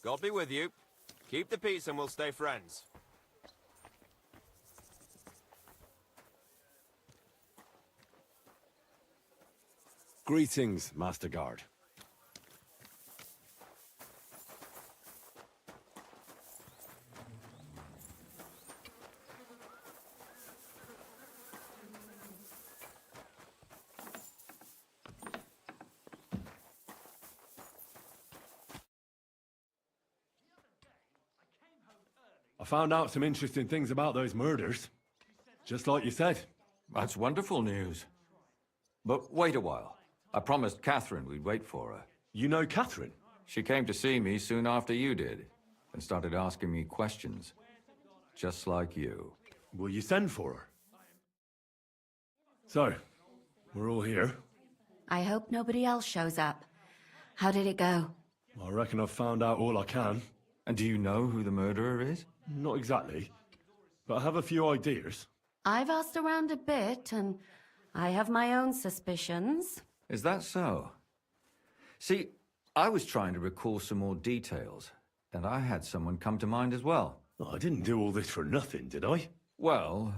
God be with you. Keep the peace and we'll stay friends. Greetings, Master Guard. I found out some interesting things about those murders. Just like you said. That's wonderful news. But wait a while. I promised Catherine we'd wait for her. You know Catherine? She came to see me soon after you did, and started asking me questions. Just like you. Will you send for her? So, we're all here. I hope nobody else shows up. How did it go? I reckon I've found out all I can. And do you know who the murderer is? Not exactly, but I have a few ideas. I've asked around a bit, and I have my own suspicions. Is that so? See, I was trying to recall some more details, and I had someone come to mind as well. Oh, I didn't do all this for nothing, did I? Well,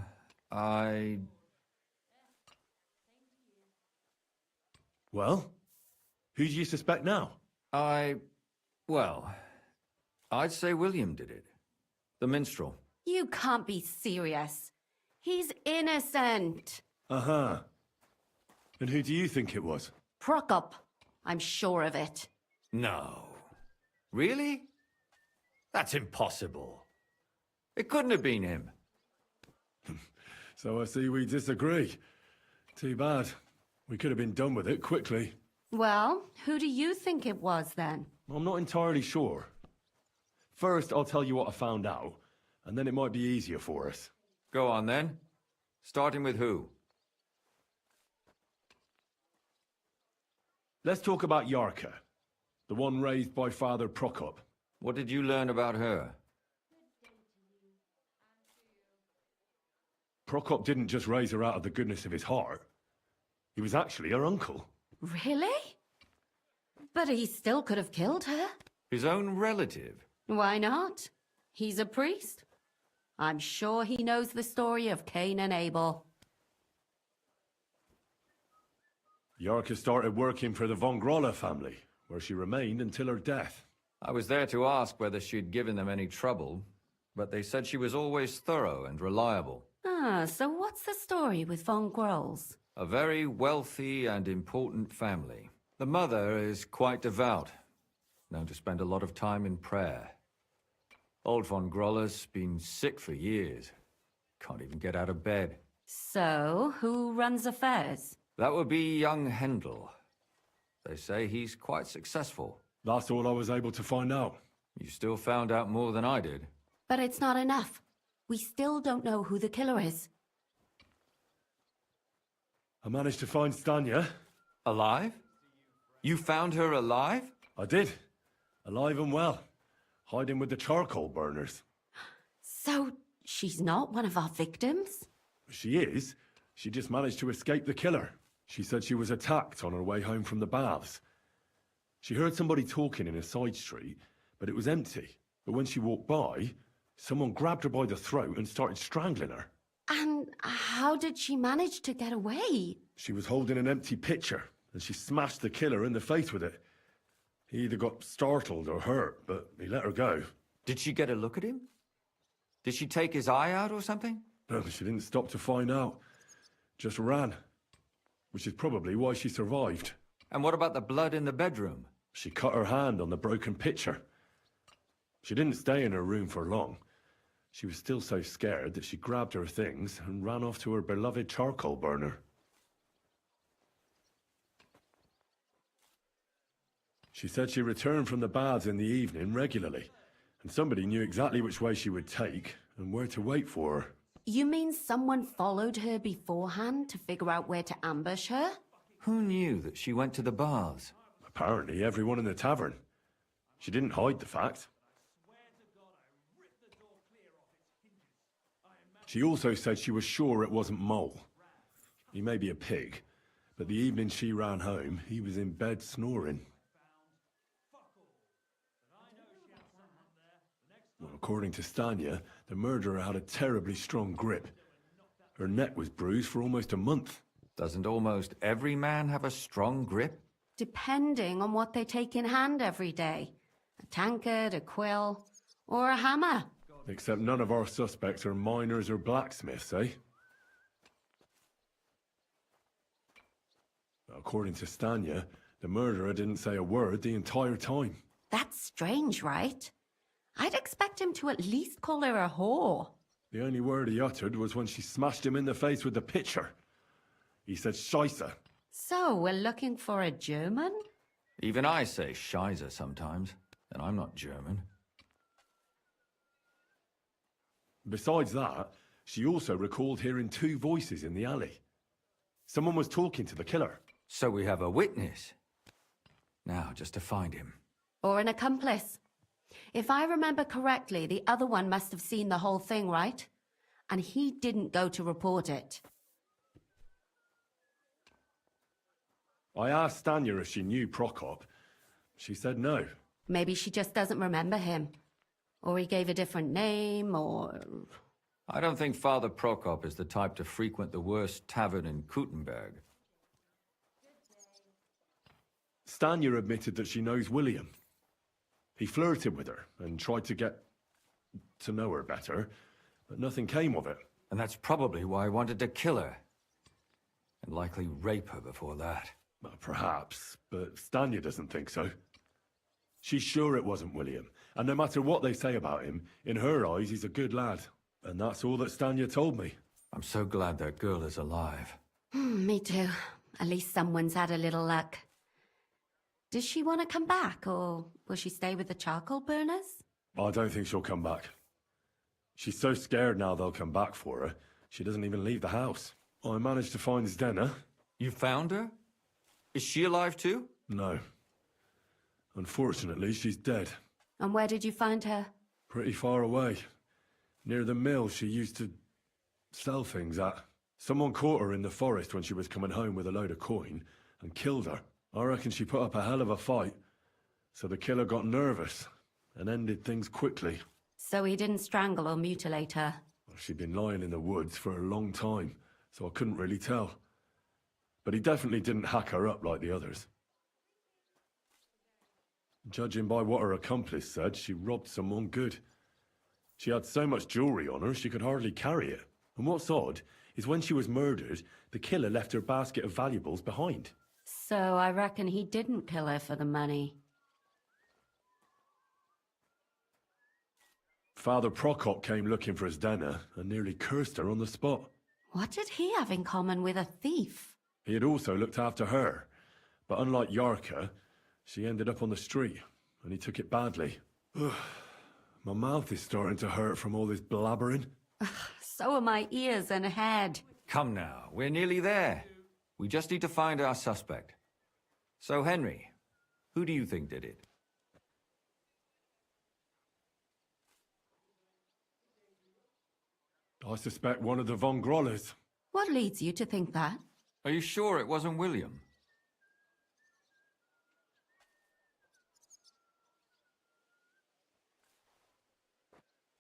Well? Who do you suspect now? Well, I'd say William did it. The minstrel. You can't be serious. He's innocent. Uh-huh. And who do you think it was? Prokop. I'm sure of it. No. Really? That's impossible. It couldn't have been him. So I see we disagree. Too bad. We could have been done with it quickly. Well, who do you think it was then? I'm not entirely sure. First, I'll tell you what I found out, and then it might be easier for us. Go on then. Starting with who? Let's talk about Yarka, the one raised by Father Prokop. What did you learn about her? Prokop didn't just raise her out of the goodness of his heart. He was actually her uncle. Really? But he still could have killed her. His own relative? Why not? He's a priest. I'm sure he knows the story of Cain and Abel. Yarka started working for the von Grolla family, where she remained until her death. I was there to ask whether she'd given them any trouble, but they said she was always thorough and reliable. Ah, so what's the story with von Grolls? A very wealthy and important family. The mother is quite devout, known to spend a lot of time in prayer. Old von Grolla's been sick for years. Can't even get out of bed. So, who runs affairs? That would be young Hendel. They say he's quite successful. That's all I was able to find out. You still found out more than I did. But it's not enough. We still don't know who the killer is. I managed to find Stanya. Alive? You found her alive? I did. Alive and well. Hiding with the charcoal burners. So, she's not one of our victims? She is. She just managed to escape the killer. She said she was attacked on her way home from the baths. She heard somebody talking in a side street, but it was empty. But when she walked by, someone grabbed her by the throat and started strangling her. And how did she manage to get away? She was holding an empty pitcher, and she smashed the killer in the face with it. He either got startled or hurt, but he let her go. Did she get a look at him? Did she take his eye out or something? No, she didn't stop to find out. Just ran. Which is probably why she survived. And what about the blood in the bedroom? She cut her hand on the broken pitcher. She didn't stay in her room for long. She was still so scared that she grabbed her things and ran off to her beloved charcoal burner. She said she returned from the baths in the evening regularly, and somebody knew exactly which way she would take and where to wait for her. You mean someone followed her beforehand to figure out where to ambush her? Who knew that she went to the baths? Apparently everyone in the tavern. She didn't hide the fact. She also said she was sure it wasn't Mole. He may be a pig, but the evening she ran home, he was in bed snoring. Well, according to Stanya, the murderer had a terribly strong grip. Her neck was bruised for almost a month. Doesn't almost every man have a strong grip? Depending on what they take in hand every day. A tankard, a quill, or a hammer. Except none of our suspects are miners or blacksmiths, eh? According to Stanya, the murderer didn't say a word the entire time. That's strange, right? I'd expect him to at least call her a whore. The only word he uttered was when she smashed him in the face with the pitcher. He said Scheisse. So, we're looking for a German? Even I say Scheiße sometimes, and I'm not German. Besides that, she also recalled hearing two voices in the alley. Someone was talking to the killer. So we have a witness. Now, just to find him. Or an accomplice. If I remember correctly, the other one must have seen the whole thing, right? And he didn't go to report it. I asked Stanya if she knew Prokop. She said no. Maybe she just doesn't remember him. Or he gave a different name, or... I don't think Father Prokop is the type to frequent the worst tavern in Kuttenberg. Stanya admitted that she knows William. He flirted with her and tried to get to know her better, but nothing came of it. And that's probably why I wanted to kill her. And likely rape her before that. Well, perhaps, but Stanya doesn't think so. She's sure it wasn't William, and no matter what they say about him, in her eyes he's a good lad. And that's all that Stanya told me. I'm so glad that girl is alive. Me too. At least someone's had a little luck. Does she want to come back, or will she stay with the charcoal burners? I don't think she'll come back. She's so scared now they'll come back for her, she doesn't even leave the house. I managed to find Zdena. You found her? Is she alive too? No. Unfortunately, she's dead. And where did you find her? Pretty far away. Near the mill she used to sell things at. Someone caught her in the forest when she was coming home with a load of coin and killed her. I reckon she put up a hell of a fight. So the killer got nervous and ended things quickly. So he didn't strangle or mutilate her? Well, she'd been lying in the woods for a long time, so I couldn't really tell. But he definitely didn't hack her up like the others. Judging by what her accomplice said, she robbed someone good. She had so much jewelry on her, she could hardly carry it. And what's odd is when she was murdered, the killer left her basket of valuables behind. So I reckon he didn't kill her for the money. Father Prokop came looking for Zdena and nearly cursed her on the spot. What did he have in common with a thief? He had also looked after her, but unlike Yarka, she ended up on the street, and he took it badly. My mouth is starting to hurt from all this blabbering. So are my ears and head. Come now, we're nearly there. We just need to find our suspect. So, Henry, who do you think did it? I suspect one of the Von Grollers. What leads you to think that? Are you sure it wasn't William?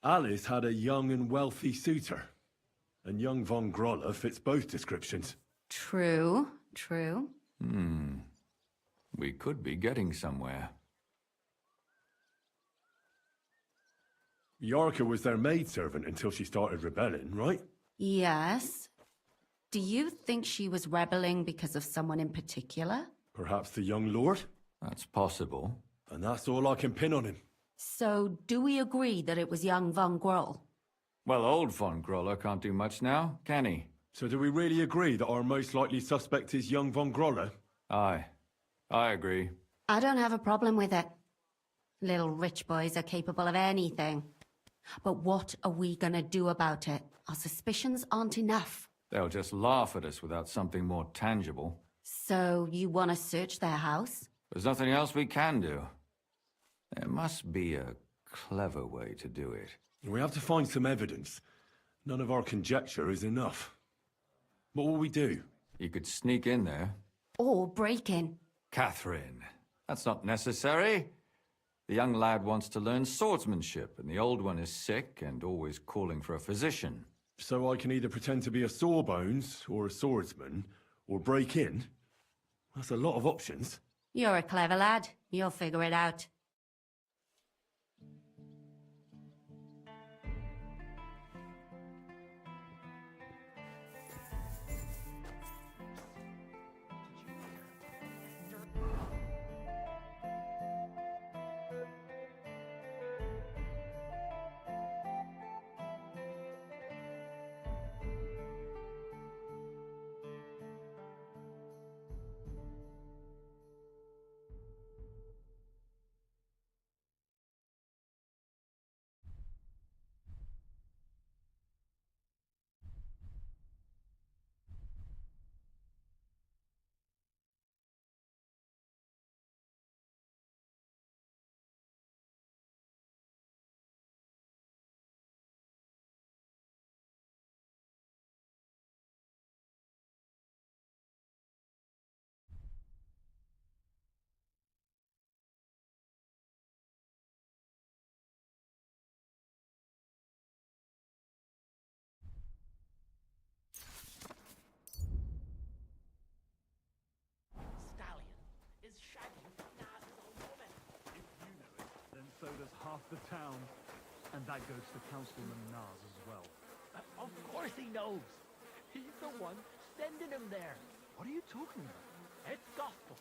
Alice had a young and wealthy suitor, and young Von Groller fits both descriptions. True, true. We could be getting somewhere. Yarka was their maidservant until she started rebelling, right? Yes. Do you think she was rebelling because of someone in particular? Perhaps the young lord? That's possible. And that's all I can pin on him. So, do we agree that it was young Von Groll? Well, old Von Groller can't do much now, can he? So do we really agree that our most likely suspect is young Von Groller? Aye. I agree. I don't have a problem with it. Little rich boys are capable of anything. But what are we gonna do about it? Our suspicions aren't enough. They'll just laugh at us without something more tangible. So, you want to search their house? There's nothing else we can do. There must be a clever way to do it. We have to find some evidence. None of our conjecture is enough. What will we do? You could sneak in there. Or break in? Catherine, that's not necessary. The young lad wants to learn swordsmanship, and the old one is sick and always calling for a physician. So I can either pretend to be a sawbones, or a swordsman, or break in? That's a lot of options. You're a clever lad. You'll figure it out. So does half the town, and that goes to Councilman Nars as well. Of course he knows. He's the one sending him there. What are you talking about? It's gospel.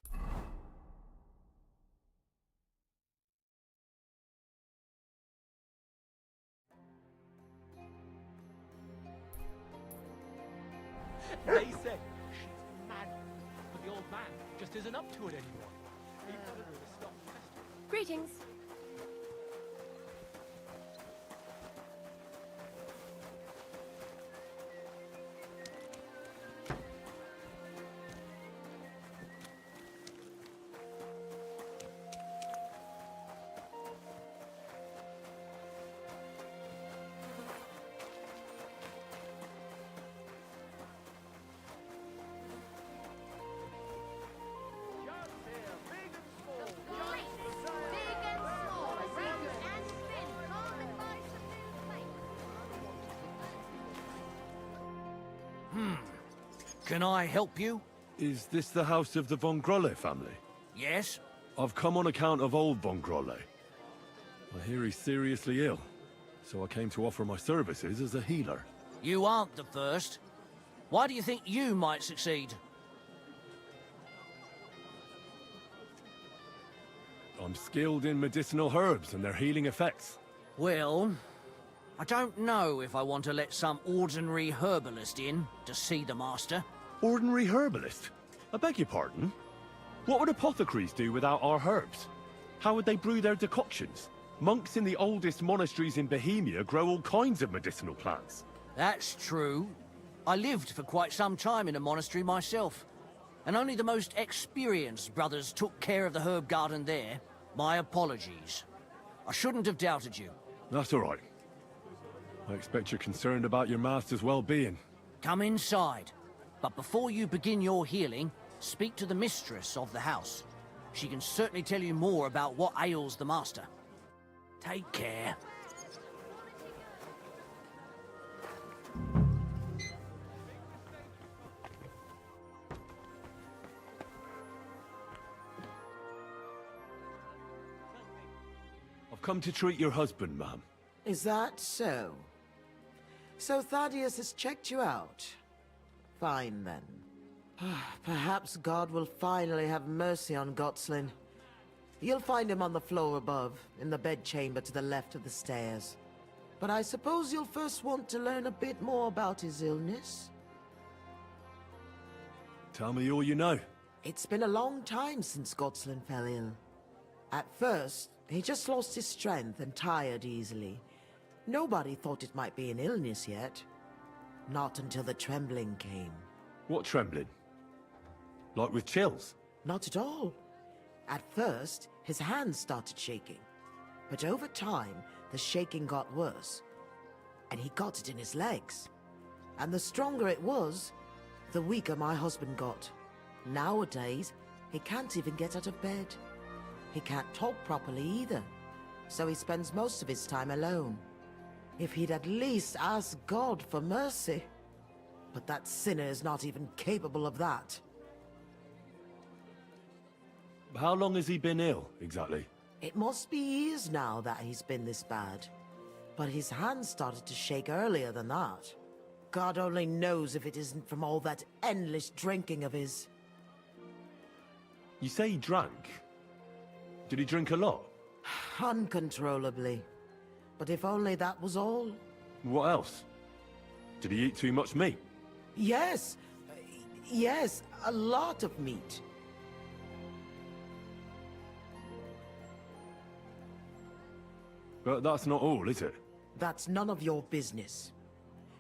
They say she's mad, but the old man just isn't up to it anymore. He wanted her to stop pestering. Greetings. Can I help you? Is this the house of the Von Grolle family? Yes? I've come on account of old Von Grolle. I hear he's seriously ill, so I came to offer my services as a healer. You aren't the first. Why do you think you might succeed? I'm skilled in medicinal herbs and their healing effects. Well, I don't know if I want to let some ordinary herbalist in to see the master. Ordinary herbalist? I beg your pardon? What would apothecaries do without our herbs? How would they brew their decoctions? Monks in the oldest monasteries in Bohemia grow all kinds of medicinal plants. That's true. I lived for quite some time in a monastery myself, and only the most experienced brothers took care of the herb garden there. My apologies. I shouldn't have doubted you. That's all right. I expect you're concerned about your master's well-being. Come inside. But before you begin your healing, speak to the mistress of the house. She can certainly tell you more about what ails the master. Take care. I've come to treat your husband, ma'am. Is that so? So Thaddeus has checked you out? Fine, then. Perhaps God will finally have mercy on Gotslin. You'll find him on the floor above, in the bedchamber to the left of the stairs. But I suppose you'll first want to learn a bit more about his illness? Tell me all you know. It's been a long time since Gotslin fell ill. At first, he just lost his strength and tired easily. Nobody thought it might be an illness yet. Not until the trembling came. What trembling? Like with chills? Not at all. At first, his hands started shaking. But over time, the shaking got worse. And he got it in his legs. And the stronger it was, the weaker my husband got. Nowadays, he can't even get out of bed. He can't talk properly either. so he spends most of his time alone. If he'd at least ask God for mercy. But that sinner is not even capable of that. How long has he been ill, exactly? It must be years now that he's been this bad. But his hands started to shake earlier than that. God only knows if it isn't from all that endless drinking of his. You say he drank? Did he drink a lot? Uncontrollably. But if only that was all. What else? Did he eat too much meat? Yes. Yes, a lot of meat. But that's not all, is it? That's none of your business.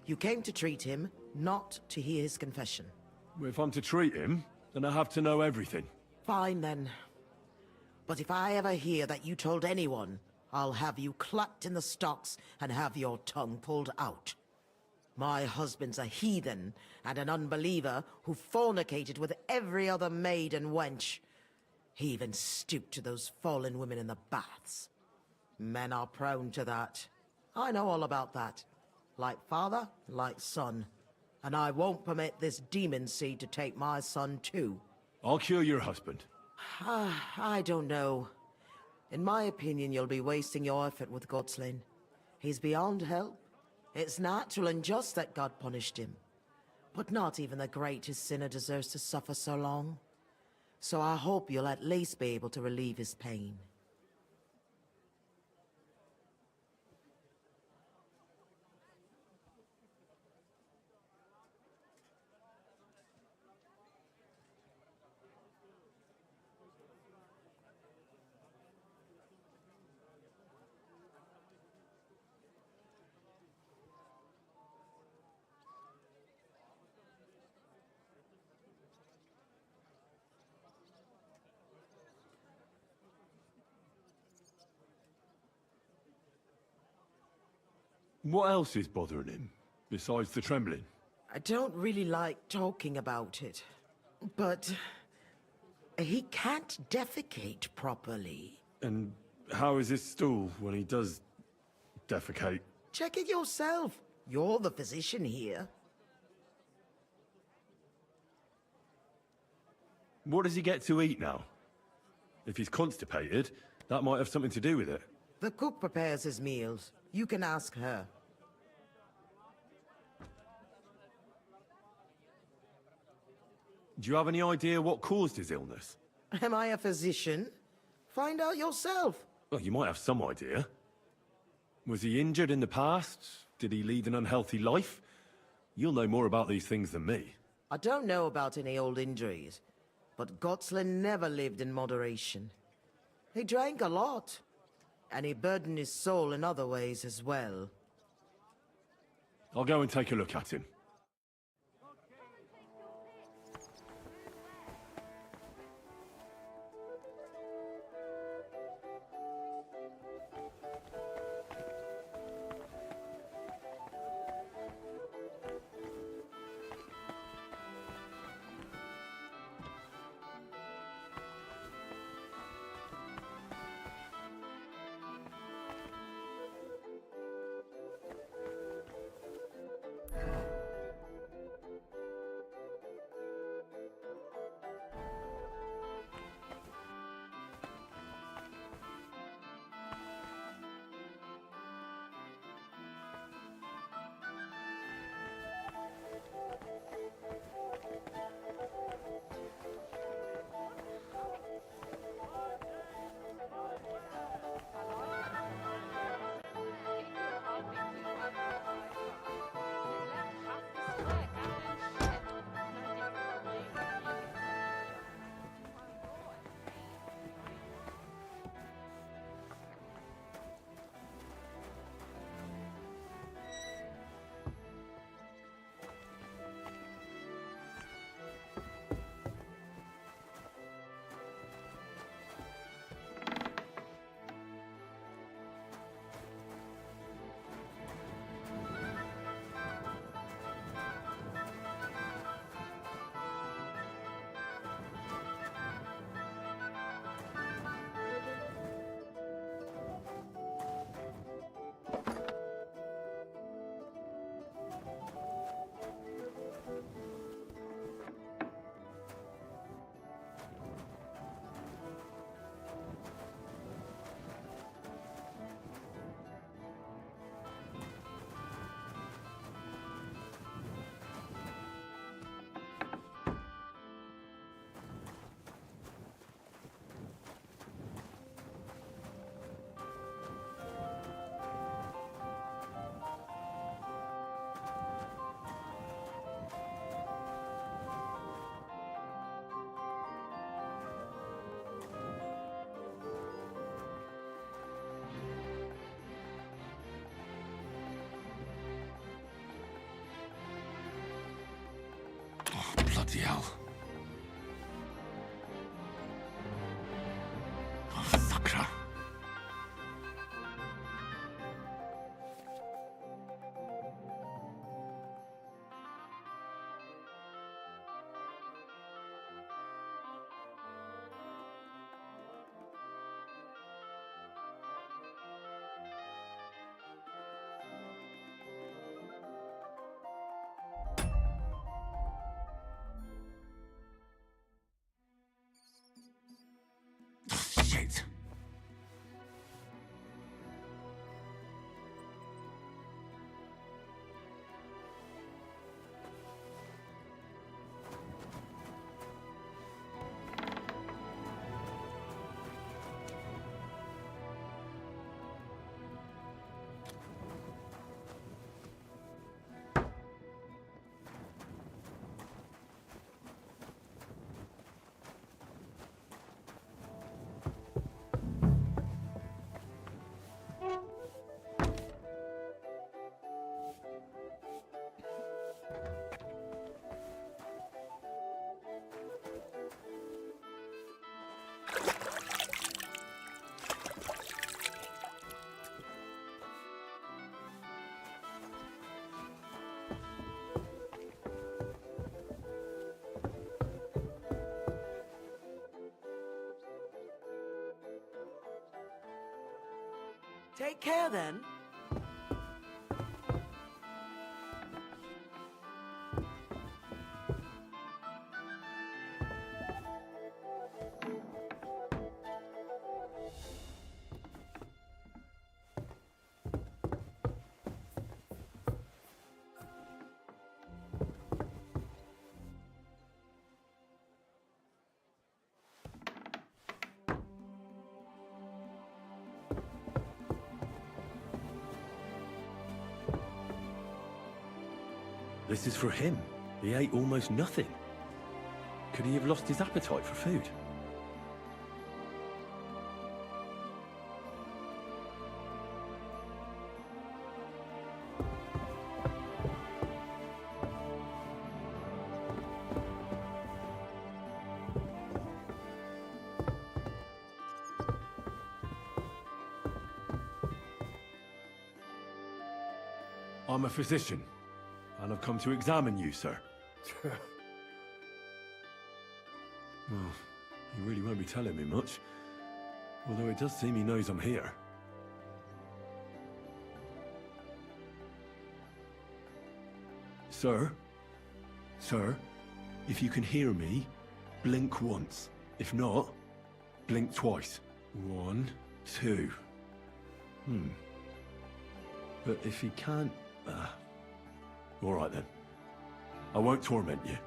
You came to treat him, not to hear his confession. If I'm to treat him, then I have to know everything. Fine then. But if I ever hear that you told anyone, I'll have you clapped in the stocks and have your tongue pulled out. My husband's a heathen and an unbeliever who fornicated with every other maid and wench. He even stooped to those fallen women in the baths. Men are prone to that. I know all about that. Like father, like son. And I won't permit this demon seed to take my son too. I'll cure your husband. I don't know. In my opinion, you'll be wasting your effort with Gotslin. He's beyond help. It's natural and just that God punished him. But not even the greatest sinner deserves to suffer so long. So I hope you'll at least be able to relieve his pain. What else is bothering him, besides the trembling? I don't really like talking about it, but he can't defecate properly. And how is his stool when he does defecate? Check it yourself. You're the physician here. What does he get to eat now? If he's constipated, that might have something to do with it. The cook prepares his meals. You can ask her. Do you have any idea what caused his illness? Am I a physician? Find out yourself. Well, you might have some idea. Was he injured in the past? Did he lead an unhealthy life? You'll know more about these things than me. I don't know about any old injuries, but Gotslin never lived in moderation. He drank a lot, and he burdened his soul in other ways as well. I'll go and take a look at him. Shit. Take care then. This is for him. He ate almost nothing. Could he have lost his appetite for food? I'm a physician, and I've come to examine you, sir. Well, he really won't be telling me much, although it does seem he knows I'm here. Sir? Sir, if you can hear me, blink once. If not, blink twice. 1, 2. But if he can't... all right then. I won't torment you.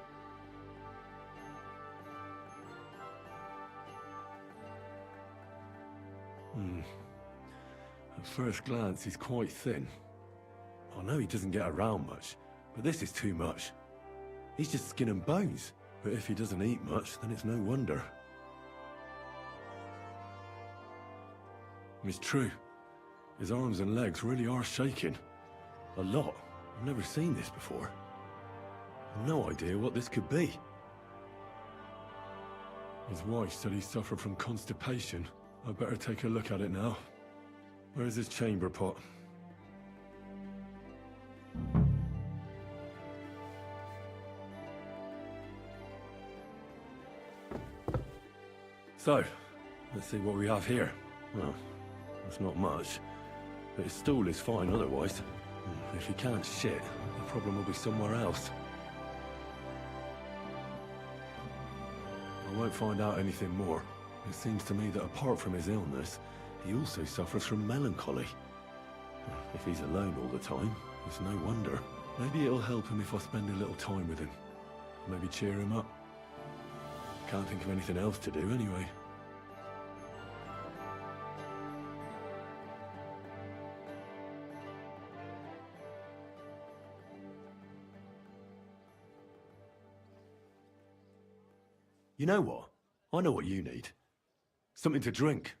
At first glance, he's quite thin. I know he doesn't get around much, but this is too much. He's just skin and bones. But if he doesn't eat much, then it's no wonder. It's true. His arms and legs really are shaking. A lot. I've never seen this before. I've no idea what this could be. His wife said he suffered from constipation. I'd better take a look at it now. Where's his chamber pot? So, let's see what we have here. Well, that's not much. But his stool is fine otherwise. If he can't shit, the problem will be somewhere else. I won't find out anything more. It seems to me that apart from his illness, he also suffers from melancholy. If he's alone all the time, it's no wonder. Maybe it'll help him if I spend a little time with him. Maybe cheer him up. Can't think of anything else to do anyway. You know what? I know what you need. Something to drink.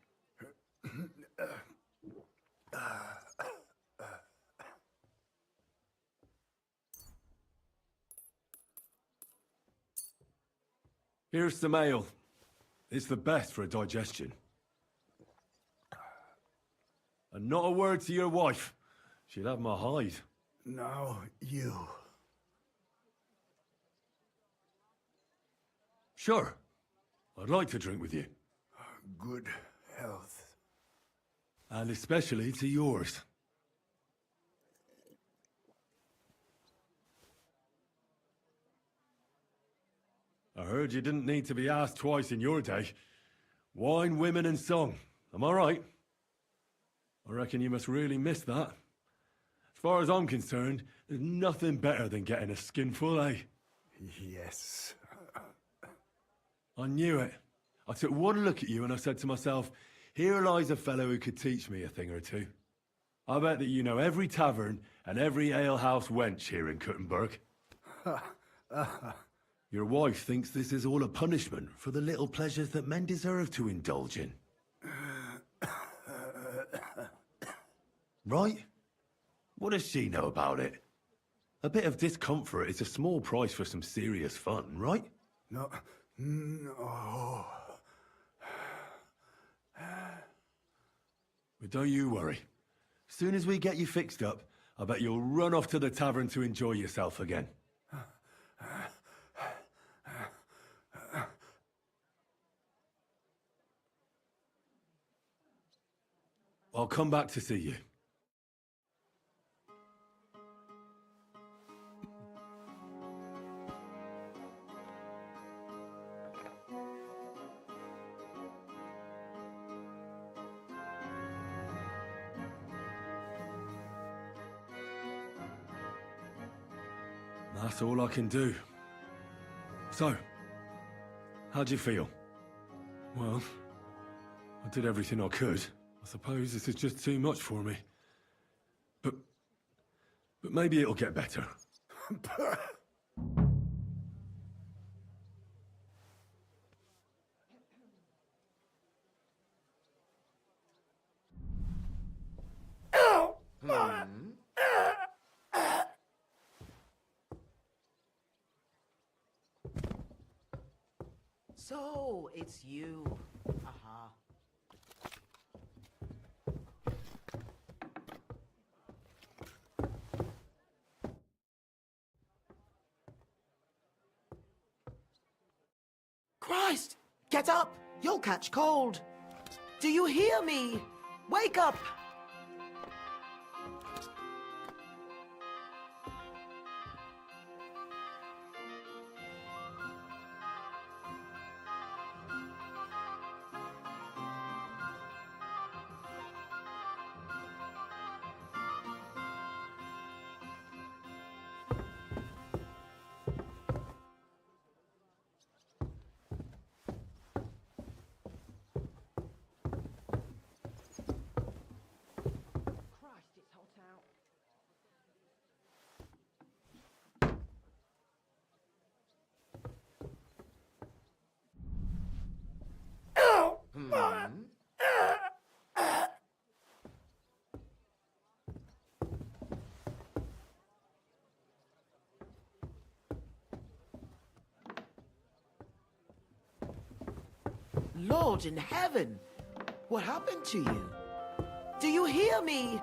Here's some ale. It's the best for a digestion. And not a word to your wife. She'll have my hide. Now you. Sure. I'd like to drink with you. Good health. And especially to yours. I heard you didn't need to be asked twice in your day. Wine, women, and song. Am I right? I reckon you must really miss that. As far as I'm concerned, there's nothing better than getting a skinful, eh? Yes. I knew it. I took one look at you and I said to myself, here lies a fellow who could teach me a thing or two. I bet that you know every tavern and every alehouse wench here in Kuttenberg. Your wife thinks this is all a punishment for the little pleasures that men deserve to indulge in. Right? What does she know about it? A bit of discomfort is a small price for some serious fun, right? No. But don't you worry. As soon as we get you fixed up, I bet you'll run off to the tavern to enjoy yourself again. I'll come back to see you. That's all I can do. So, how'd you feel? Well, I did everything I could. I suppose this is just too much for me. But maybe it'll get better. So, it's you. Aha. Christ! Get up! You'll catch cold! Do you hear me? Wake up! Lord in heaven! What happened to you? Do you hear me?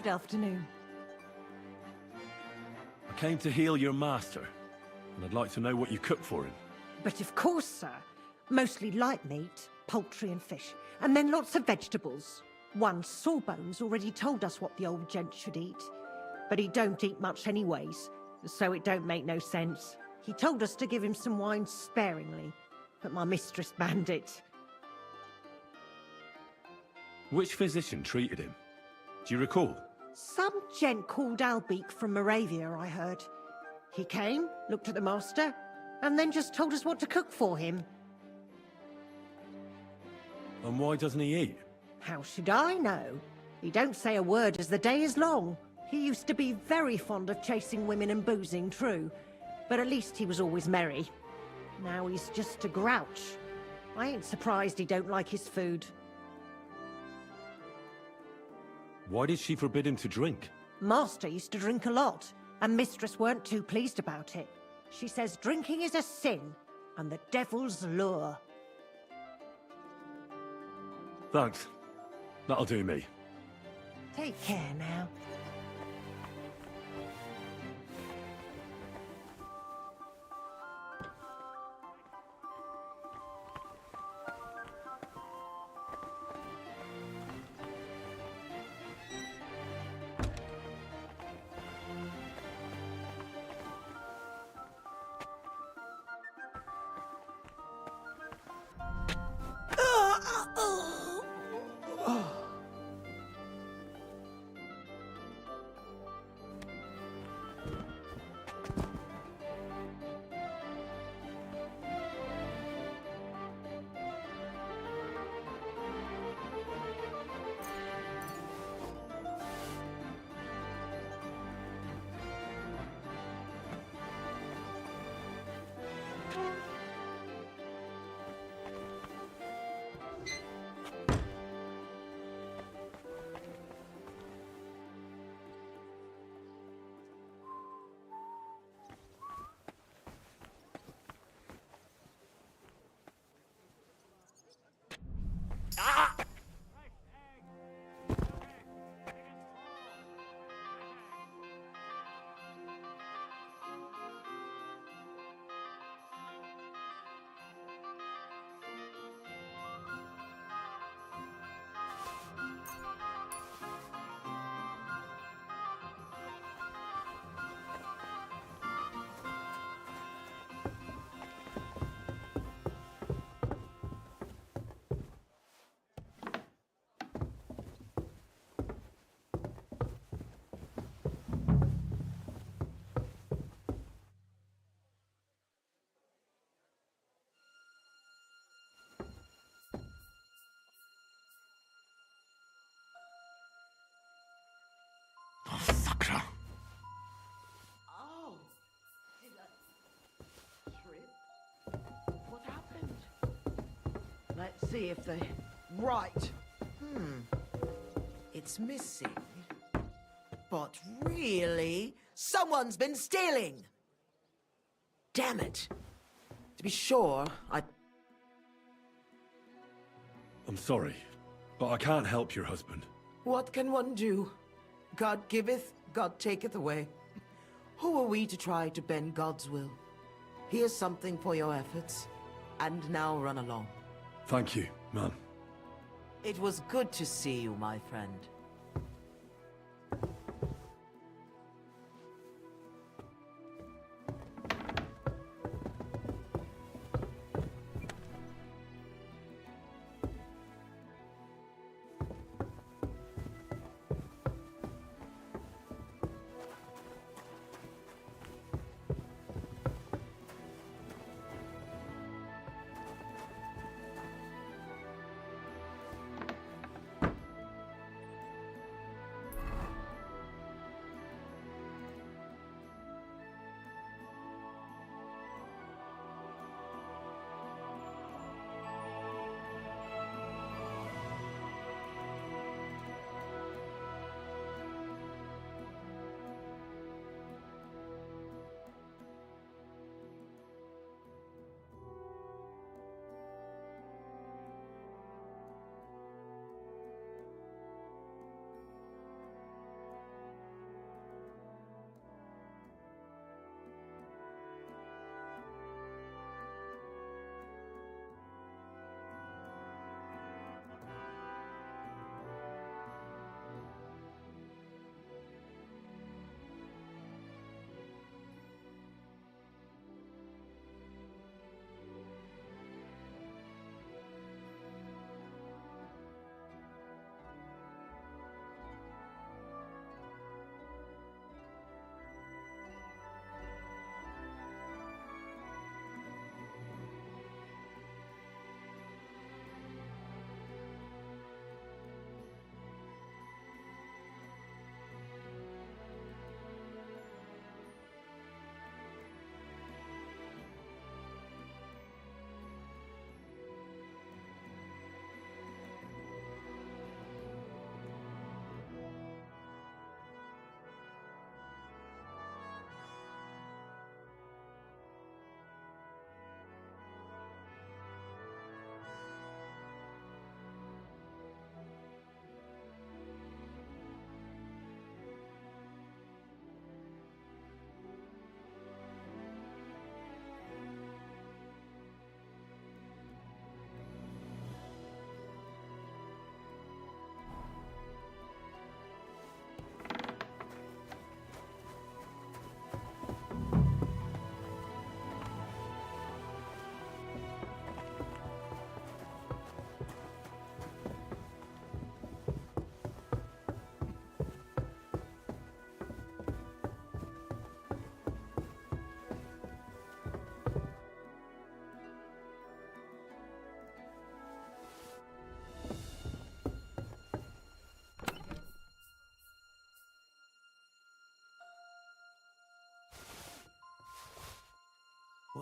Good afternoon. I came to heal your master, and I'd like to know what you cook for him. But of course, sir. Mostly light meat, poultry and fish, and then lots of vegetables. One Sawbones already told us what the old gent should eat. But he don't eat much anyways, so it don't make no sense. He told us to give him some wine sparingly, but my mistress banned it. Which physician treated him? Do you recall? Some gent called Albeek from Moravia, I heard. He came, looked at the master, and then just told us what to cook for him. And why doesn't he eat? How should I know? He don't say a word as the day is long. He used to be very fond of chasing women and boozing, true, but at least he was always merry. Now he's just a grouch. I ain't surprised he don't like his food. Why did she forbid him to drink? Master used to drink a lot, and Mistress weren't too pleased about it. She says drinking is a sin, and the devil's lure. Thanks. That'll do me. Take care now. Sakra! Oh, did I trip? What happened? Let's see if they... Right. It's missing. But really, someone's been stealing! Damn it. To be sure, I'm sorry, but I can't help your husband. What can one do? God giveth, God taketh away. Who are we to try to bend God's will? Here's something for your efforts. And now run along. Thank you, man. It was good to see you, my friend.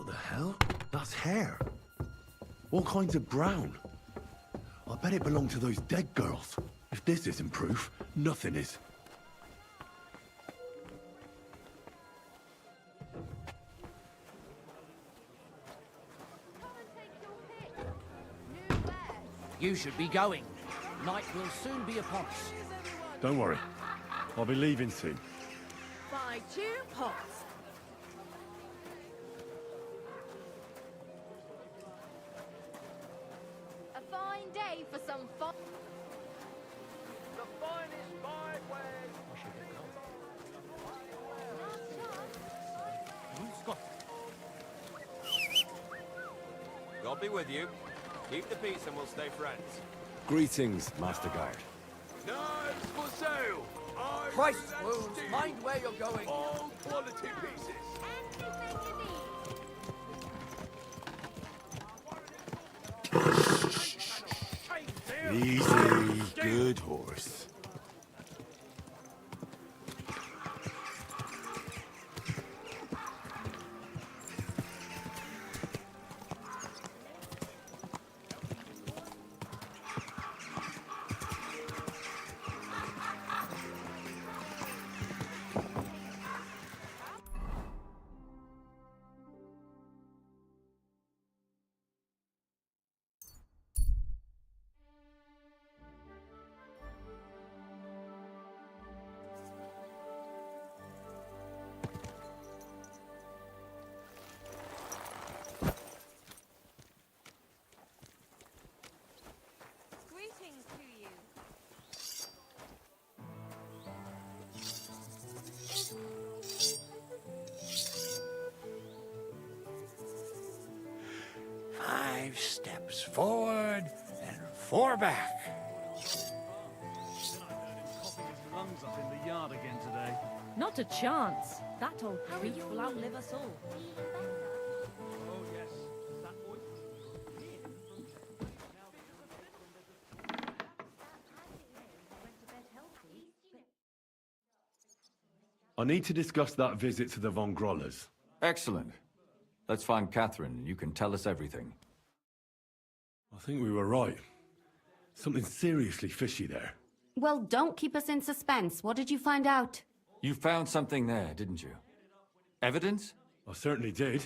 the hell? That's hair. All kinds of brown. I bet it belonged to those dead girls. If this isn't proof, nothing is. You should be going. Night will soon be upon us. Don't worry. I'll be leaving soon. Buy 2 pots. A fine day for some fun. The finest byway. God be with you. Keep the peace and we'll stay friends. Greetings, Master Guard. Knives for sale! Christ wounds, mind where you're going. All quality pieces! Easy, good horse. Greetings to you. 5 steps forward and 4 back. Coughing his lungs up in the yard again today. Not a chance. That old creep will outlive us all. Oh yes, that boy. I need to discuss that visit to the Von Grollers. Excellent. Let's find Catherine, and you can tell us everything. I think we were right. Something seriously fishy there. Well, don't keep us in suspense. What did you find out? You found something there, didn't you? Evidence? I certainly did.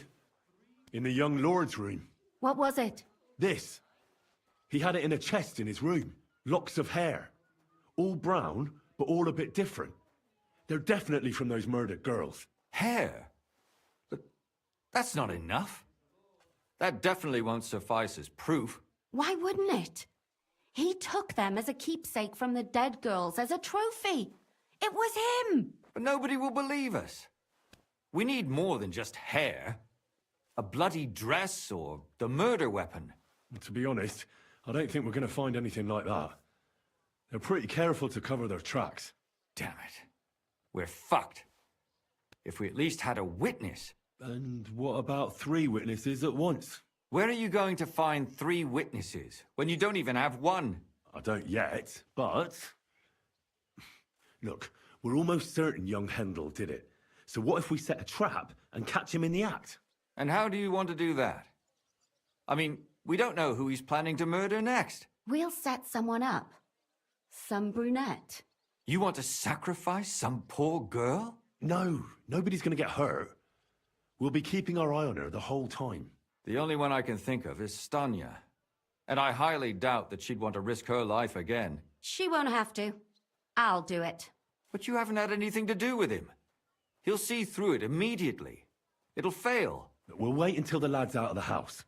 In the young lord's room. What was it? This. He had it in a chest in his room. Locks of hair. All brown, but all a bit different. They're definitely from those murdered girls. Hair? But that's not enough. That definitely won't suffice as proof. Why wouldn't it? He took them as a keepsake from the dead girls, as a trophy. It was him! But nobody will believe us. We need more than just hair. A bloody dress or the murder weapon. To be honest, I don't think we're going to find anything like that. They're pretty careful to cover their tracks. Damn it. We're fucked. If we at least had a witness. And what about 3 witnesses at once? Where are you going to find 3 witnesses when you don't even have one? I don't yet, but... Look, we're almost certain young Hendel did it. So what if we set a trap and catch him in the act? And how do you want to do that? I mean, we don't know who he's planning to murder next. We'll set someone up. Some brunette. You want to sacrifice some poor girl? No, nobody's going to get hurt. We'll be keeping our eye on her the whole time. The only one I can think of is Stanya. And I highly doubt that she'd want to risk her life again. She won't have to. I'll do it. But you haven't had anything to do with him. He'll see through it immediately. It'll fail. We'll wait until the lad's out of the house.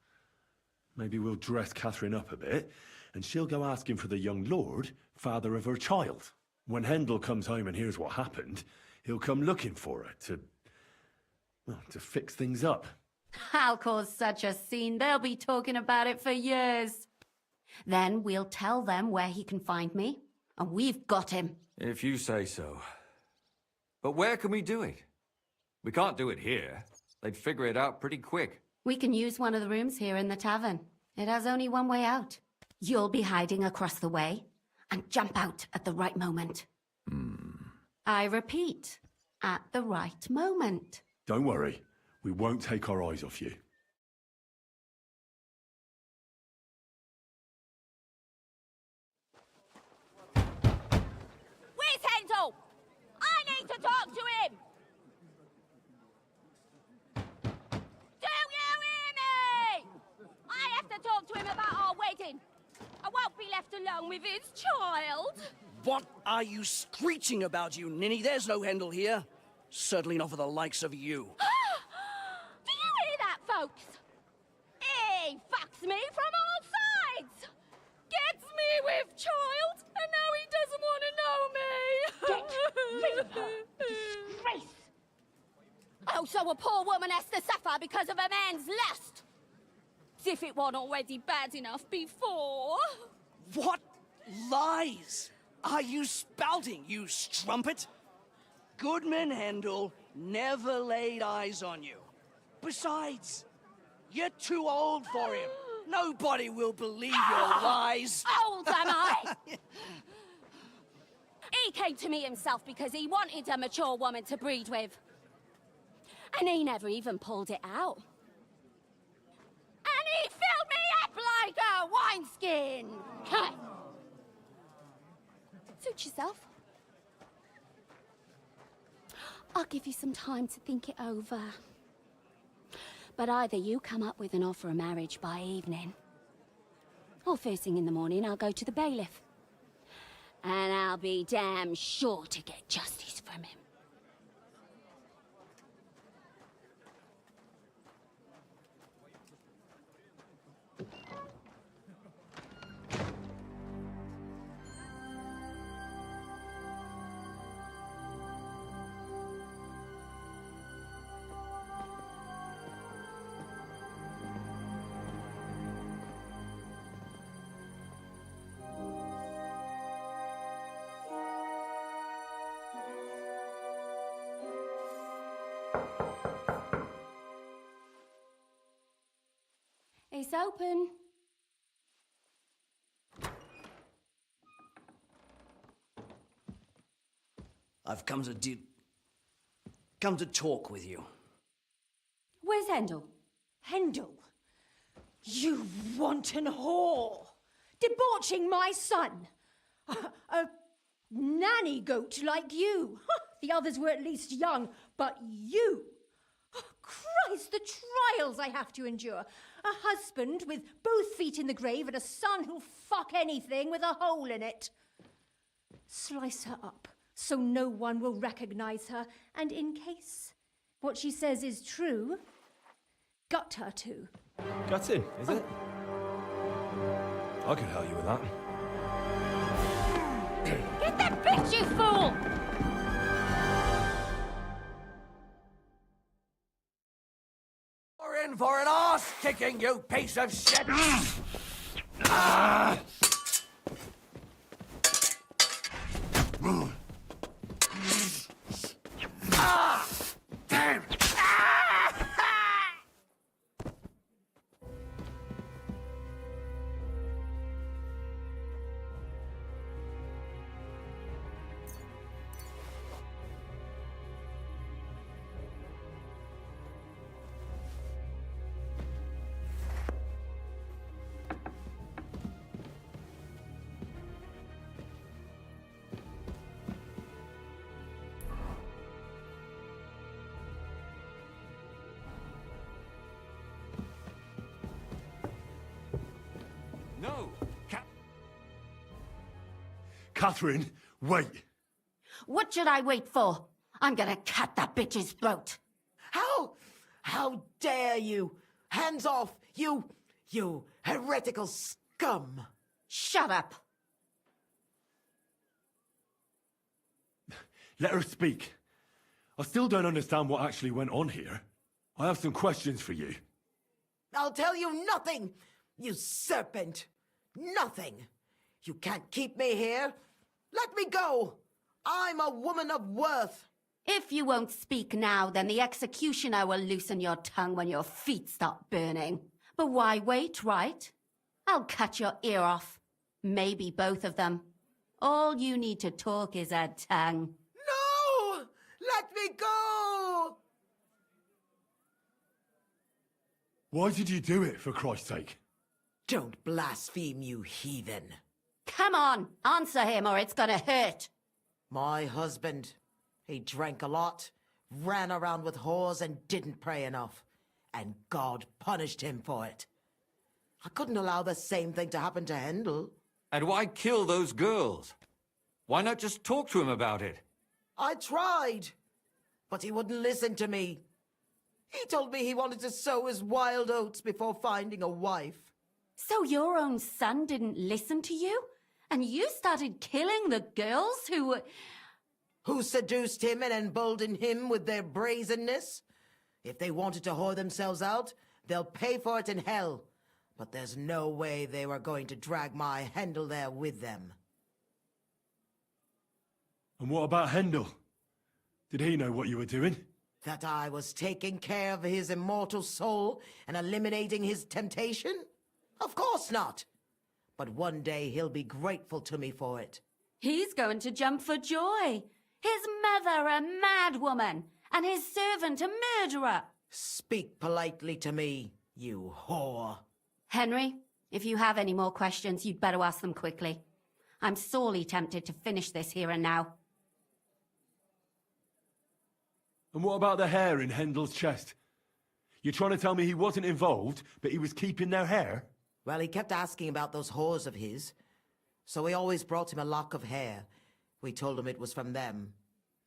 Maybe we'll dress Catherine up a bit, and she'll go asking for the young lord, father of her child. When Hendel comes home and hears what happened, he'll come looking for her to fix things up. I'll cause such a scene, they'll be talking about it for years. Then we'll tell them where he can find me, and we've got him. If you say so. But where can we do it? We can't do it here. They'd figure it out pretty quick. We can use one of the rooms here in the tavern. It has only one way out. You'll be hiding across the way, and jump out at the right moment. I repeat, at the right moment. Don't worry, we won't take our eyes off you. What are you screeching about, you ninny? There's no Hendel here. Certainly not for the likes of you. Do you hear that, folks? He fucks me from all sides! Gets me with child, and now he doesn't want to know me! Get rid of her! Disgrace! Oh, so a poor woman has to suffer because of a man's lust? As if it wasn't already bad enough before. What lies are you spouting, you strumpet? Goodman Hendel never laid eyes on you. Besides, you're too old for him. Nobody will believe your lies. Old am I? He came to me himself because he wanted a mature woman to breed with. And he never even pulled it out. And he filled me up like a wineskin. Suit yourself. I'll give you some time to think it over. But either you come up with an offer of marriage by evening, or first thing in the morning I'll go to the bailiff. And I'll be damn sure to get justice from him. It's open. I've come to talk with you. Where's Hendel? Hendel, you wanton whore! Debauching my son! A nanny goat like you! The others were at least young, but you! Christ, the trials I have to endure! A husband with both feet in the grave and a son who'll fuck anything with a hole in it. Slice her up so no one will recognize her, and in case what she says is true, gut her too. Gutting, is it? I could help you with that. Get that bitch, you fool! You're in for an arse kicking, you piece of shit! Damn! No! Catherine, wait! What should I wait for? I'm gonna cut that bitch's throat. How dare you? Hands off, you heretical scum! Shut up. Let her speak. I still don't understand what actually went on here. I have some questions for you. I'll tell you nothing, you serpent! Nothing! You can't keep me here! Let me go! I'm a woman of worth! If you won't speak now, then the executioner will loosen your tongue when your feet start burning. But why wait, right? I'll cut your ear off. Maybe both of them. All you need to talk is a tongue. No! Let me go! Why did you do it, for Christ's sake? Don't blaspheme, you heathen. Come on, answer him or it's gonna hurt. My husband, he drank a lot, ran around with whores and didn't pray enough. And God punished him for it. I couldn't allow the same thing to happen to Hendel. And why kill those girls? Why not just talk to him about it? I tried, but he wouldn't listen to me. He told me he wanted to sow his wild oats before finding a wife. So your own son didn't listen to you? And you started killing the girls who... Who seduced him and emboldened him with their brazenness? If they wanted to whore themselves out, they'll pay for it in hell. But there's no way they were going to drag my Hendel there with them. And what about Hendel? Did he know what you were doing? That I was taking care of his immortal soul and eliminating his temptation? Of course not. But one day he'll be grateful to me for it. He's going to jump for joy. His mother a mad woman, and his servant a murderer. Speak politely to me, you whore. Henry, if you have any more questions, you'd better ask them quickly. I'm sorely tempted to finish this here and now. And what about the hair in Hendel's chest? You're trying to tell me he wasn't involved, but he was keeping their hair? Well, he kept asking about those whores of his, so we always brought him a lock of hair. We told him it was from them,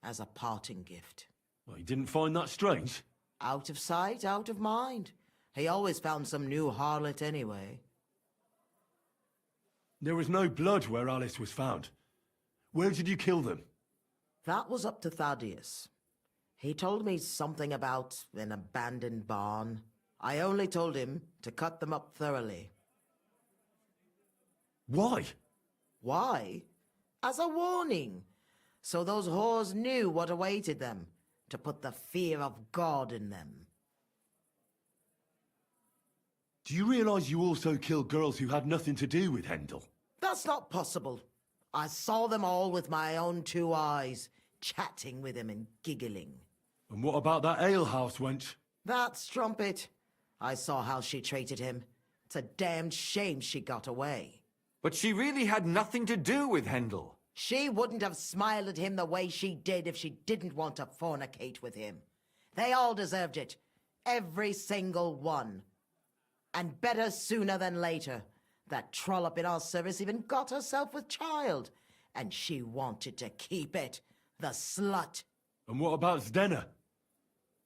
as a parting gift. Well, he didn't find that strange? Out of sight, out of mind. He always found some new harlot anyway. There was no blood where Alice was found. Where did you kill them? That was up to Thaddeus. He told me something about an abandoned barn. I only told him to cut them up thoroughly. Why? Why? As a warning, so those whores knew what awaited them, to put the fear of God in them. Do you realize you also killed girls who had nothing to do with Hendel? That's not possible. I saw them all with my own 2 eyes, chatting with him and giggling. And what about that alehouse wench? That strumpet. I saw how she treated him. It's a damned shame she got away. But she really had nothing to do with Hendel. She wouldn't have smiled at him the way she did if she didn't want to fornicate with him. They all deserved it. Every single one. And better sooner than later. That trollop in our service even got herself with child. And she wanted to keep it. The slut. And what about Zdenna?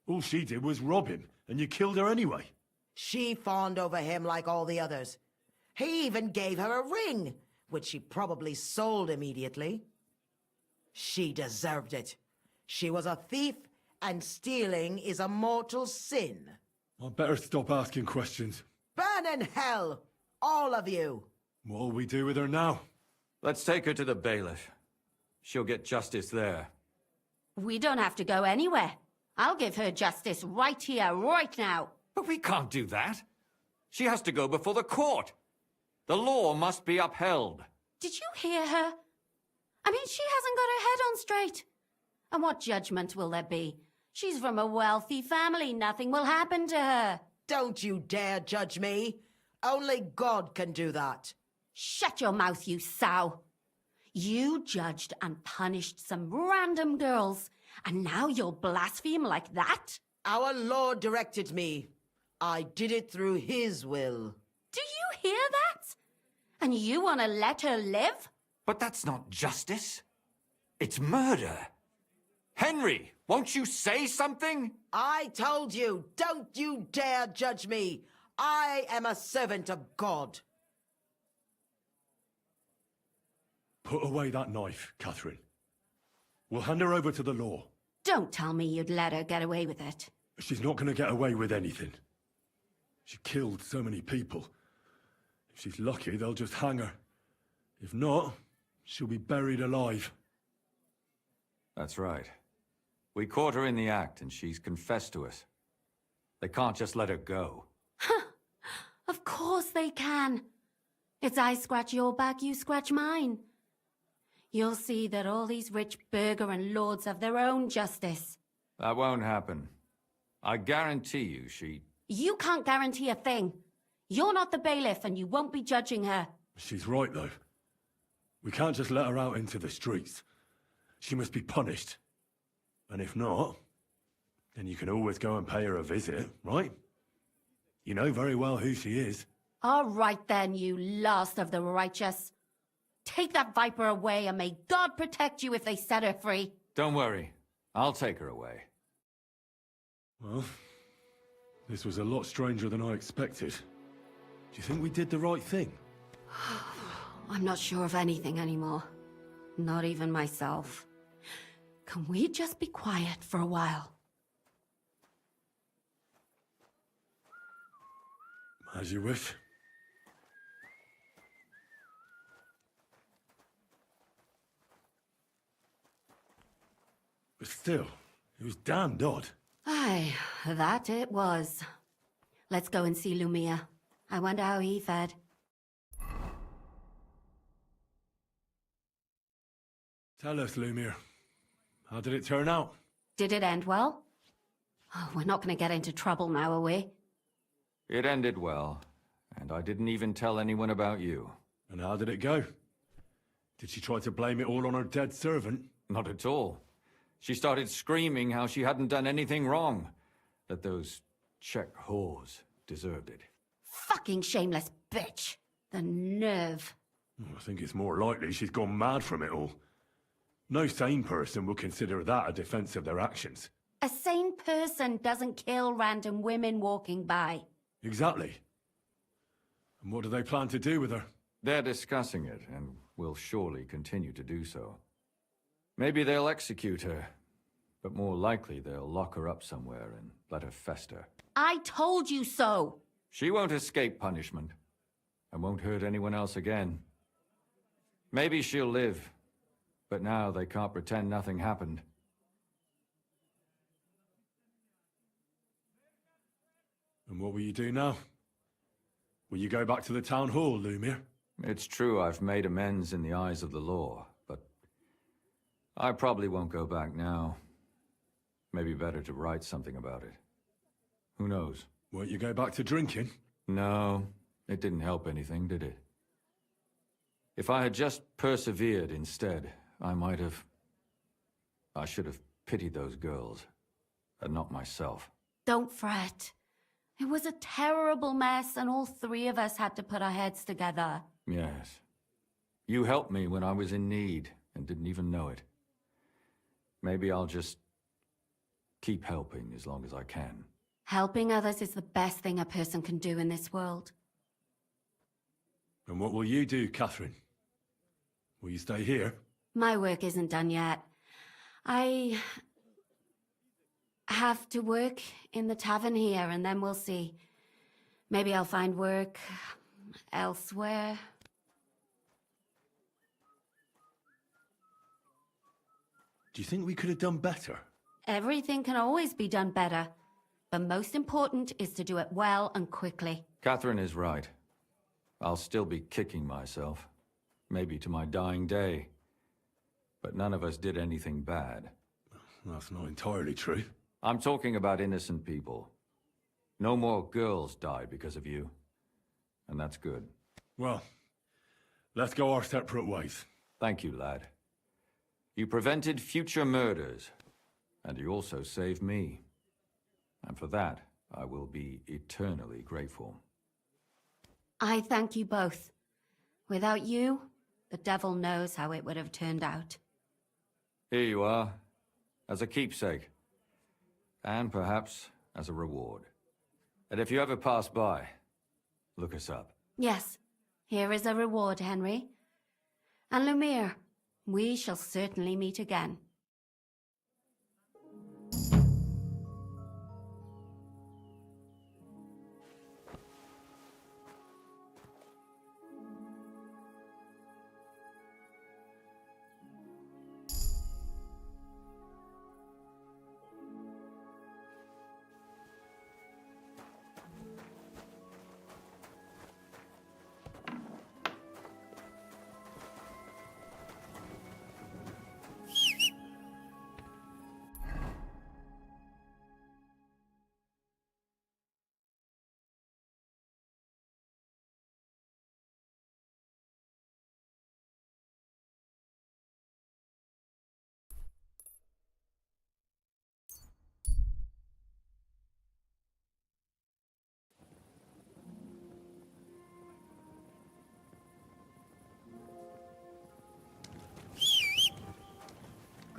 All she did was rob him, and you killed her anyway. She fawned over him like all the others. He even gave her a ring, which she probably sold immediately. She deserved it. She was a thief, and stealing is a mortal sin. I'd better stop asking questions. Burn in hell, all of you. What'll we do with her now? Let's take her to the bailiff. She'll get justice there. We don't have to go anywhere. I'll give her justice right here, right now. But we can't do that. She has to go before the court. The law must be upheld. Did you hear her? I mean, she hasn't got her head on straight. And what judgment will there be? She's from a wealthy family. Nothing will happen to her. Don't you dare judge me. Only God can do that. Shut your mouth, you sow. You judged and punished some random girls, and now you'll blaspheme like that? Our Lord directed me. I did it through His will. Do you hear that? And you want to let her live? But that's not justice. It's murder. Henry, won't you say something? I told you, don't you dare judge me. I am a servant of God. Put away that knife, Catherine. We'll hand her over to the law. Don't tell me you'd let her get away with it. She's not going to get away with anything. She killed so many people. If she's lucky, they'll just hang her. If not, she'll be buried alive. That's right. We caught her in the act, and she's confessed to us. They can't just let her go. Of course they can. It's I scratch your back, you scratch mine. You'll see that all these rich burgher and lords have their own justice. That won't happen. I guarantee you she... You can't guarantee a thing. You're not the bailiff, and you won't be judging her. She's right, though. We can't just let her out into the streets. She must be punished. And if not, then you can always go and pay her a visit, right? You know very well who she is. All right then, you last of the righteous. Take that viper away, and may God protect you if they set her free. Don't worry. I'll take her away. Well, this was a lot stranger than I expected. Do you think we did the right thing? I'm not sure of anything anymore. Not even myself. Can we just be quiet for a while? As you wish. But still, it was damned odd. Aye, that it was. Let's go and see Lumia. I wonder how he fared. Tell us, Lumir. How did it turn out? Did it end well? Oh, we're not going to get into trouble now, are we? It ended well, and I didn't even tell anyone about you. And how did it go? Did she try to blame it all on her dead servant? Not at all. She started screaming how she hadn't done anything wrong. That those Czech whores deserved it. Fucking shameless bitch. The nerve. I think it's more likely she's gone mad from it all. No sane person would consider that a defense of their actions. A sane person doesn't kill random women walking by. Exactly. And what do they plan to do with her? They're discussing it, and will surely continue to do so. Maybe they'll execute her, but more likely they'll lock her up somewhere and let her fester. I told you so! She won't escape punishment, and won't hurt anyone else again. Maybe she'll live, but now they can't pretend nothing happened. And what will you do now? Will you go back to the town hall, Lumir? It's true I've made amends in the eyes of the law, but I probably won't go back now. Maybe better to write something about it. Who knows? Won't you go back to drinking? No, it didn't help anything, did it? If I had just persevered instead, I should have pitied those girls, and not myself. Don't fret. It was a terrible mess, and all three of us had to put our heads together. Yes. You helped me when I was in need, and didn't even know it. Maybe I'll just keep helping as long as I can. Helping others is the best thing a person can do in this world. And what will you do, Catherine? Will you stay here? My work isn't done yet. I have to work in the tavern here, and then we'll see. Maybe I'll find work elsewhere. Do you think we could have done better? Everything can always be done better. But most important is to do it well and quickly. Catherine is right. I'll still be kicking myself. Maybe to my dying day. But none of us did anything bad. That's not entirely true. I'm talking about innocent people. No more girls died because of you. And that's good. Well, let's go our separate ways. Thank you, lad. You prevented future murders. And you also saved me. And for that, I will be eternally grateful. I thank you both. Without you, the devil knows how it would have turned out. Here you are, as a keepsake. And perhaps as a reward. And if you ever pass by, look us up. Yes, here is a reward, Henry. And Lumir, we shall certainly meet again.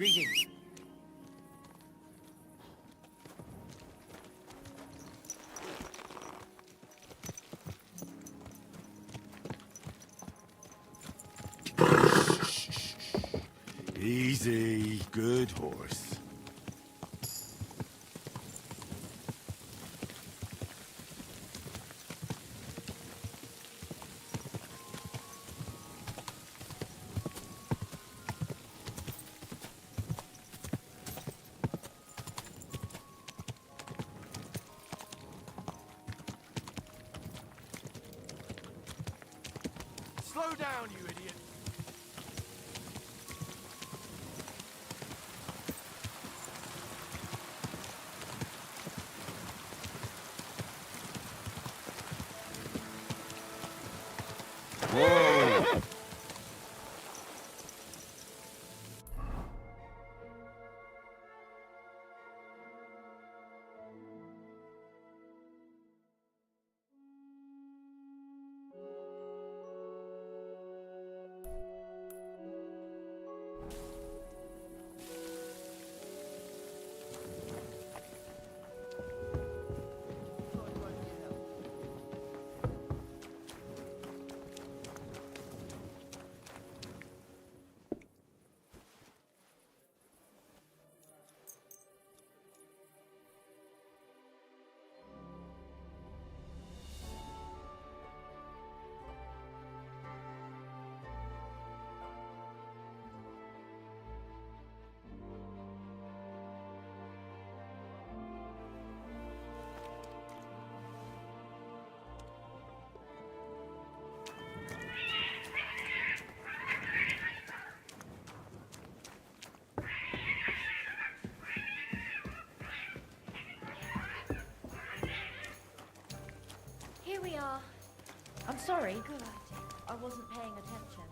Greetings. Easy, good horse. Slow down, you idiot. Whoa! Here we are. I'm sorry. Good. I wasn't paying attention.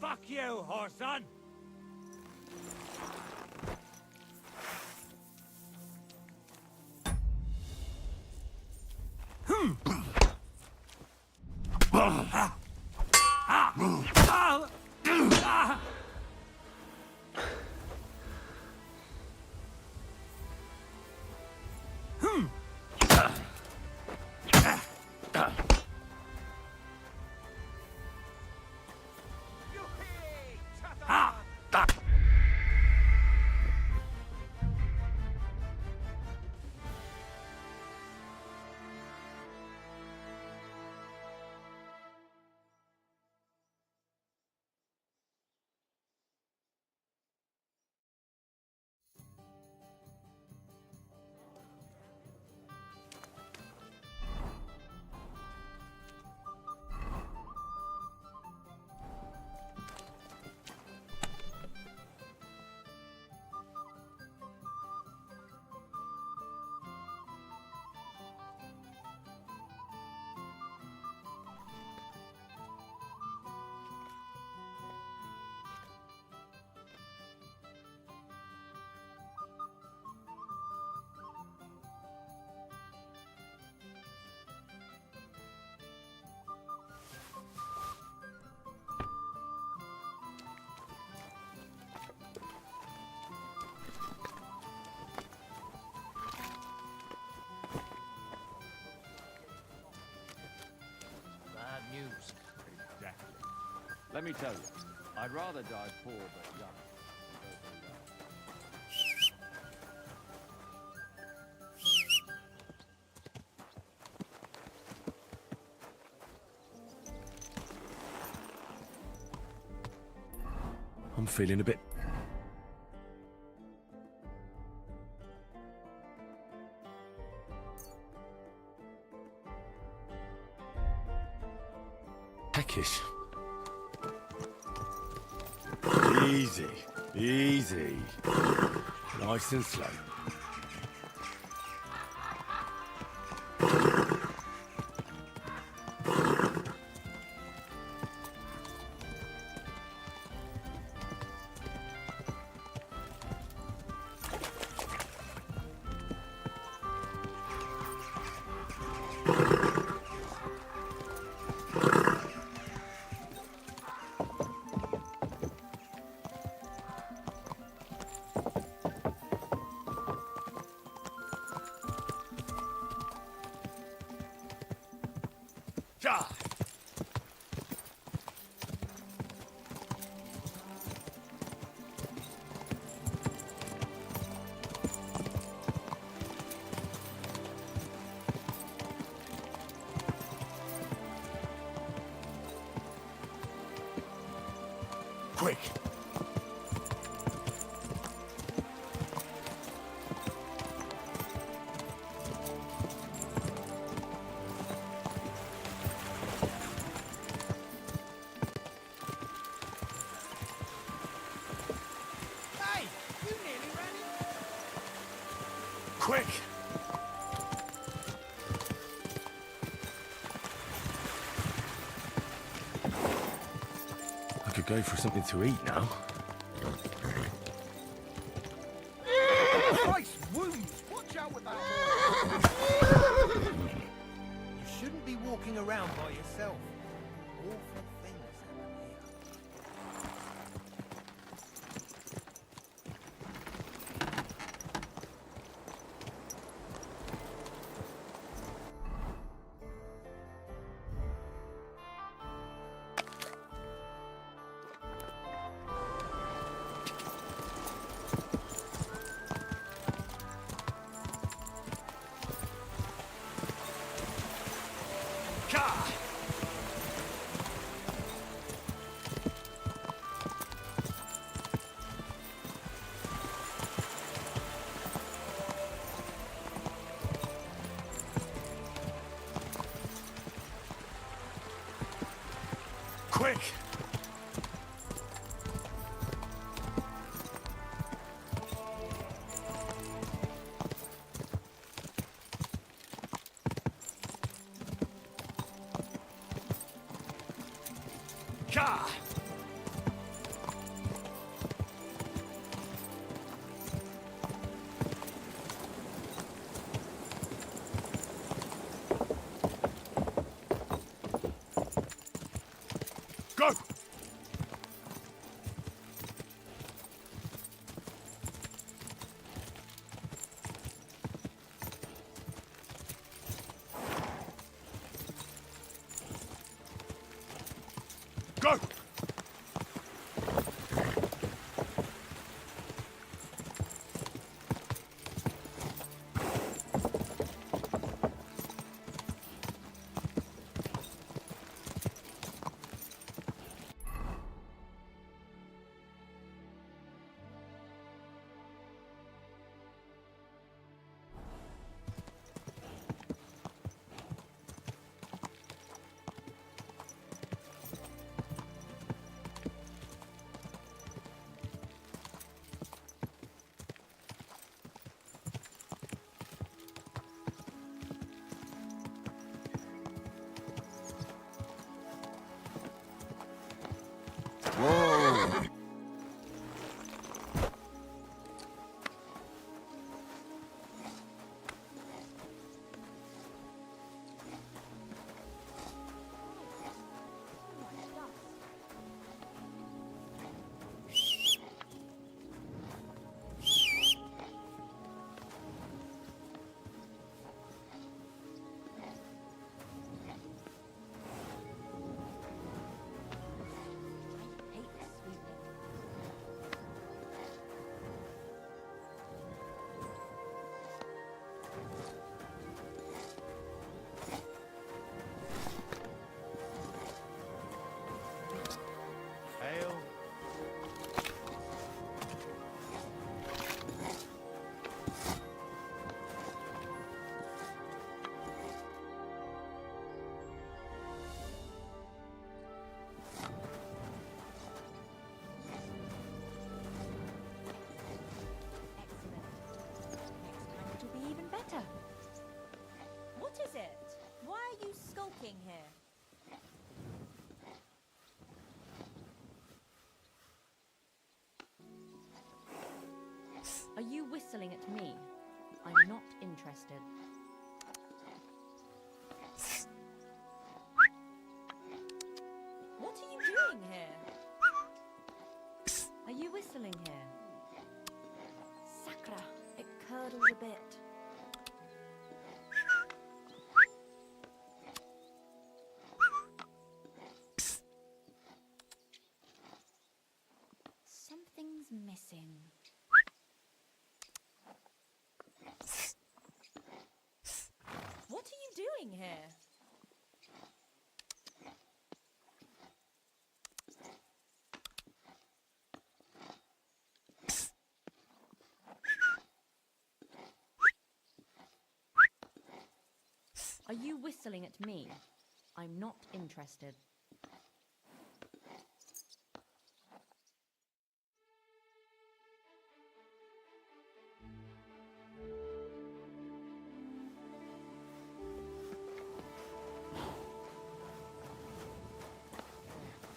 Fuck you, Horson! Bad news. Exactly. Let me tell you, I'd rather die poor but young. I'm feeling a bit... peckish. Easy, easy. Nice and slow. Quick! Hey! You nearly ran it. Quick! I could go for something to eat now. Christ, wounds! Watch out with that. You shouldn't be walking around by yourself. Awful things happen here. Quick! Ka! Go! Go! muddled a bit. Something's missing. What are you doing here? Are you whistling at me? I'm not interested.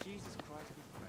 Jesus Christ, we pray.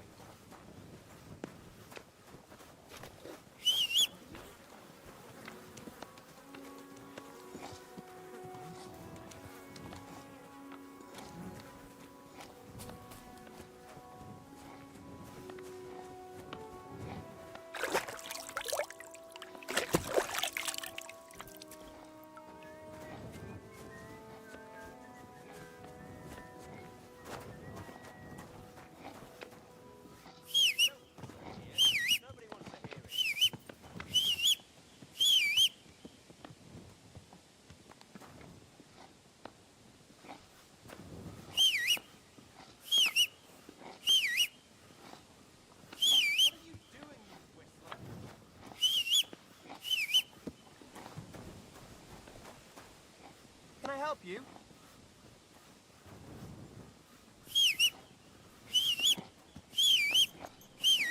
Can I help you?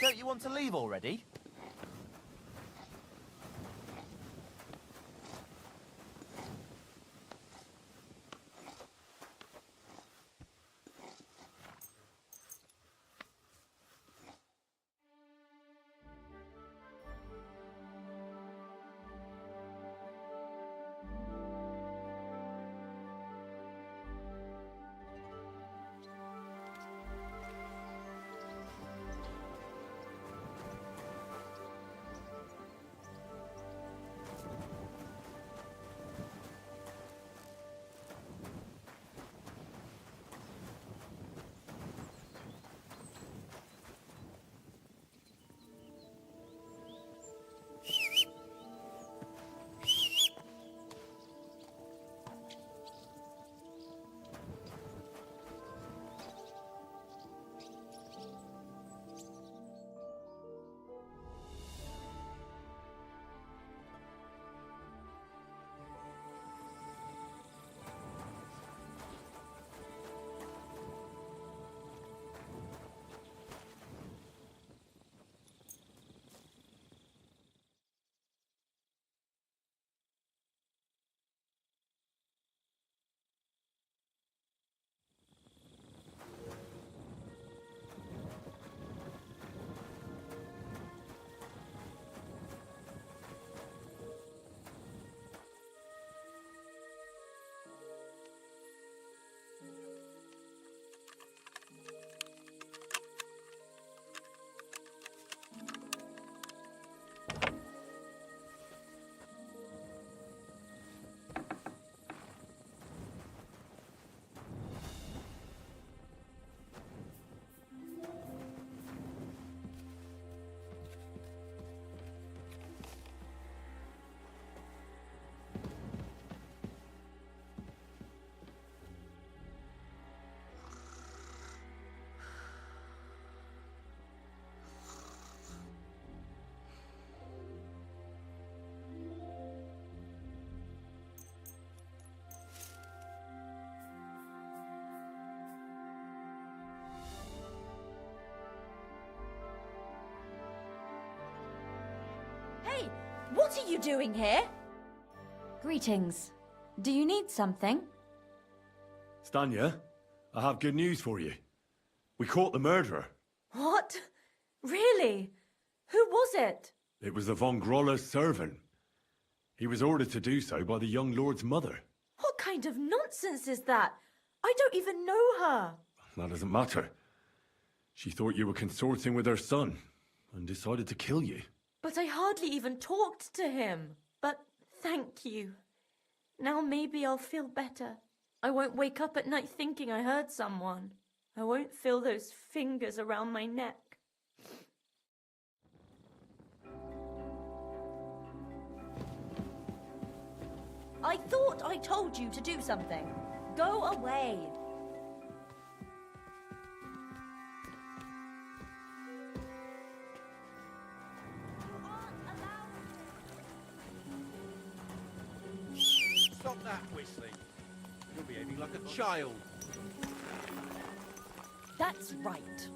Don't you want to leave already? Hey, what are you doing here? Greetings. Do you need something? Stanya, I have good news for you. We caught the murderer. What? Really? Who was it? It was the von Groller's servant. He was ordered to do so by the young lord's mother. What kind of nonsense is that? I don't even know her. That doesn't matter. She thought you were consorting with her son and decided to kill you. But I hardly even talked to him. But Thank you. Now maybe I'll feel better. I won't wake up at night thinking I hurt someone. I won't feel those fingers around my neck. I thought I told you to do something. Go away. Stop that whistling. You're behaving like a child. That's right.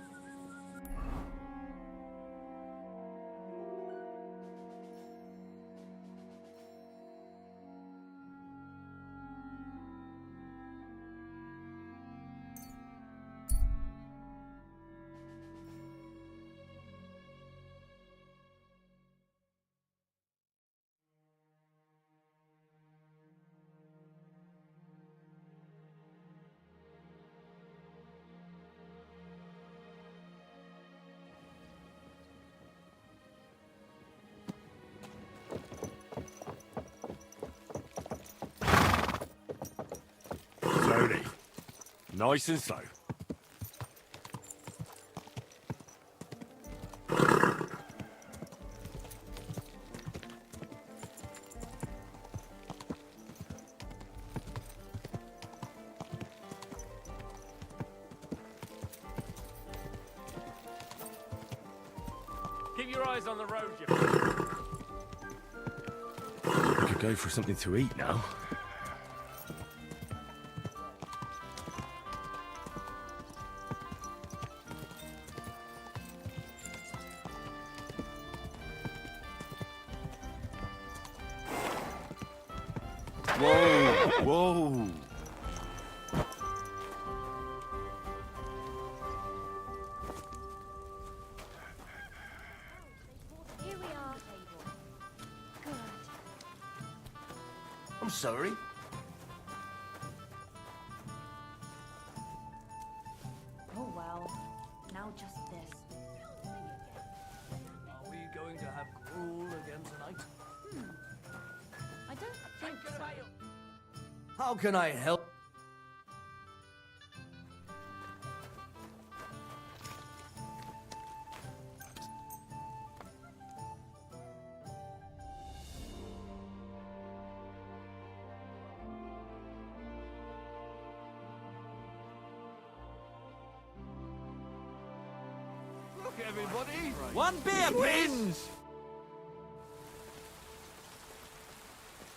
Slowly. Nice and slow. Keep your eyes on the road, you... We could go for something to eat now. Whoa! Whoa! Here we are. Good. I'm sorry. Oh well. Now just this. Are we going to have gruel again tonight? I don't think so. How can I help? Look, everybody! One beer, please!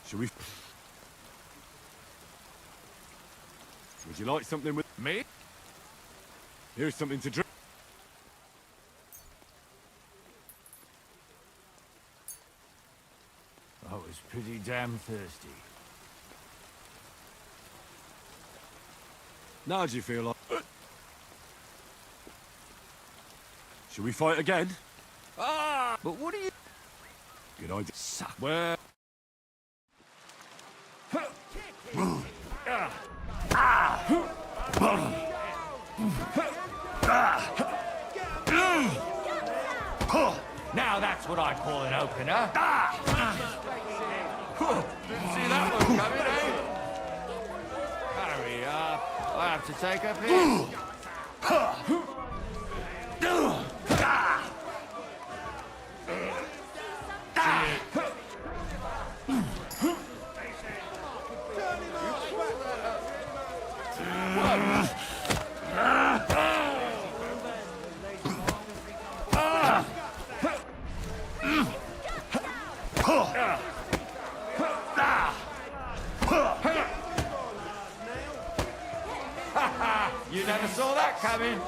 Should we... Would you like something with... Me? Here's something to drink. I was pretty damn thirsty. Now do you feel like... Should we fight again? Ah! But what are you... Good idea. Suck. Where... Now that's what I call an opener. Didn't see that one coming, eh? Hurry up. I have to take a piss. You never saw that coming.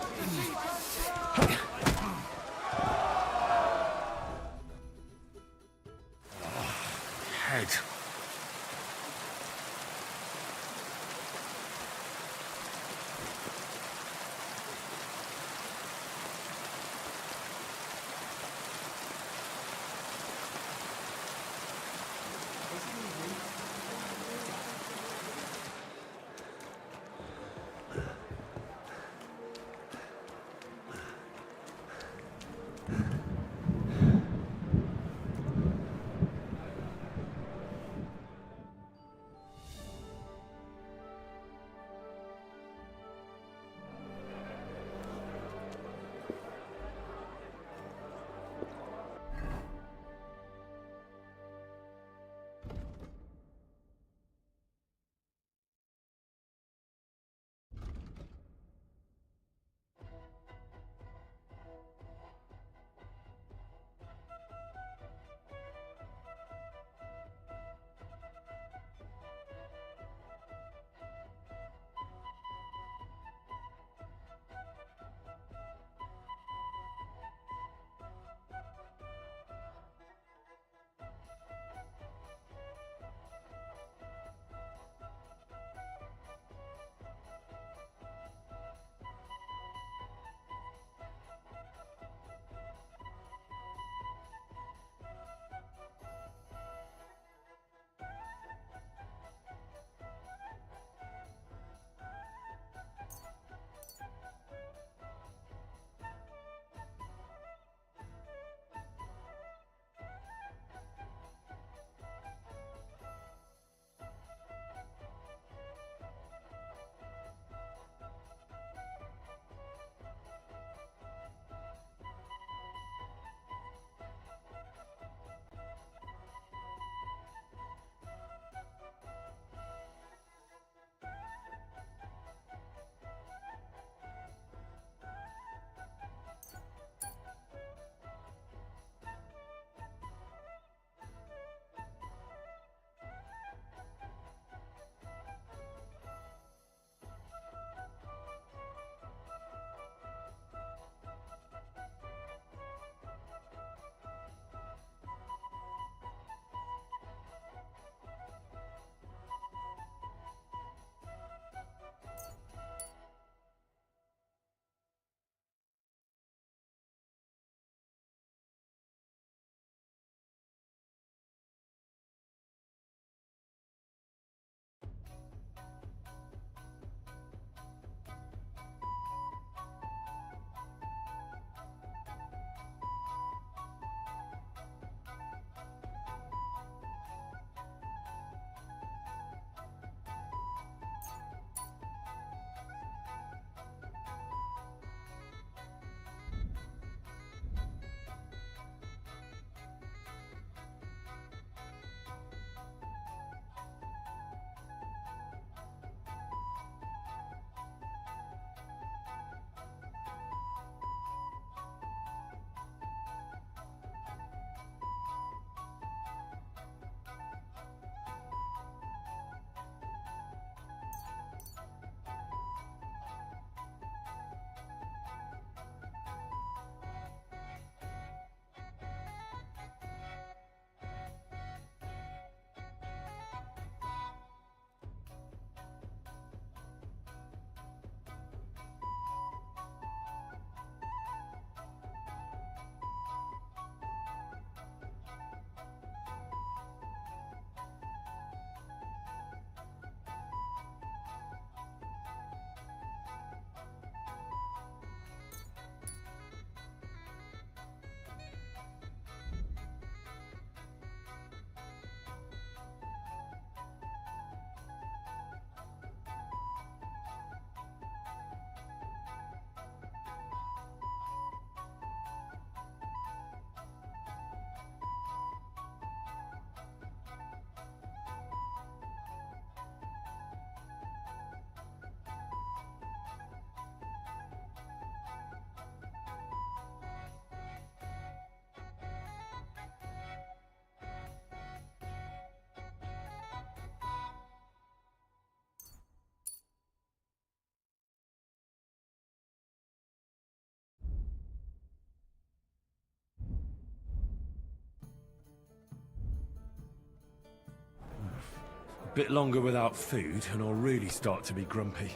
Bit longer without food, and I'll really start to be grumpy.